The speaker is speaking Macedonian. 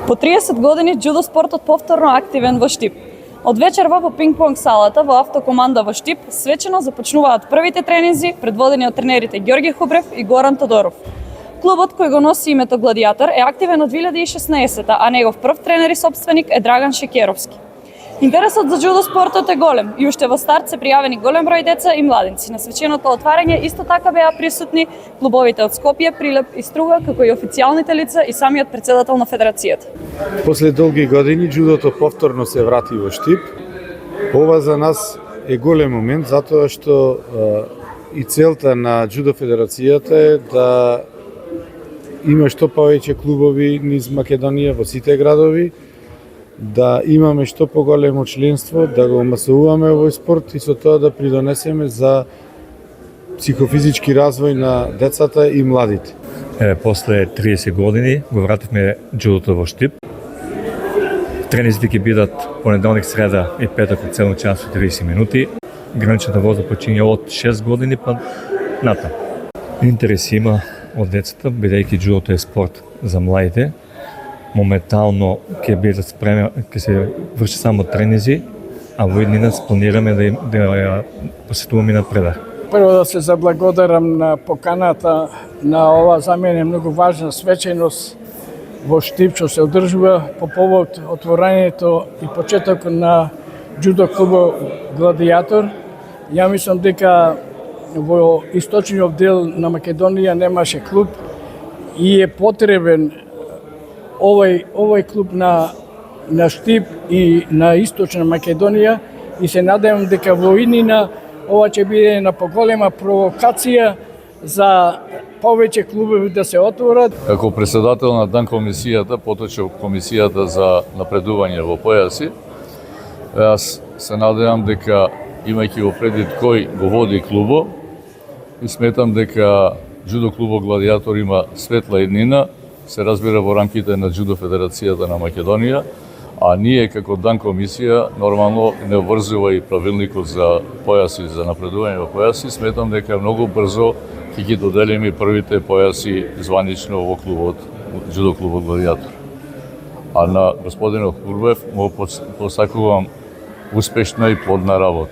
По 30 години џудо спортот повторно активен во Штип. Од вечерва по пинг-понг салата во автокоманда во Штип свечено започнуваат првите тренинзи предводени од тренерите Ѓорги Хубрев и Горан Тодоров. Клубот кој го носи името Гладиатор е активен од 2016, а негов прв тренер и собственик е Драган Шекеровски. Интересот за џудо спортот е голем и уште во старт се пријавени голем број деца и младинци. На свеченото отварање исто така беа присутни клубовите од Скопје, Прилеп и Струга, како и официјалните лица и самиот претседател на федерацијата. После долги години џудото повторно се врати во Штип. Ова за нас е голем момент затоа што и целта на џудо федерацијата е да има што повеќе клубови низ Македонија во сите градови, да имаме што поголемо членство, да го масовуваме овој спорт и со тоа да придонесеме за психофизички развој на децата и младите. После 30 години го вративме џудото во Штип. Тренинзите ќе бидат понеделник, среда и петок од 7 часот и 30 минути. Граничната воза почиња од 6 години па натам. Интерес има од децата, бидејќи џудото е спорт за младите. Моментално ќе се врши само тренинзи, а во иднина планираме да посетуваме напредак. Прво да се заблагодарам на поканата на ова за мене многу важна свеченост во Штип што се одржува по повод отворањето и почетокот на џудо клубот Гладиатор. Ја мислам дека во источниот дел на Македонија немаше клуб и е потребен овој клуб на Штип и на Источна Македонија и се надевам дека во иднина ова ќе биде на поголема провокација за повеќе клубови да се отворат. Како претседател на дан комисијата, поточно комисијата за напредување во појаси, јас се надевам дека имајќи во предвид кој го води клубо и сметам дека џудо клубот Гладиатор има светла иднина, се разбира во рамките на џудо федерацијата на Македонија, а ние како дан комисија нормално не обврзува и правилникот за појаси, за напредување во појаси. Сметам дека многу брзо ќе ги доделиме првите појаси званично во клубот, џудо клубот Гладиатор. А на господинот Хурбев му посакувам успешна и плодна работа.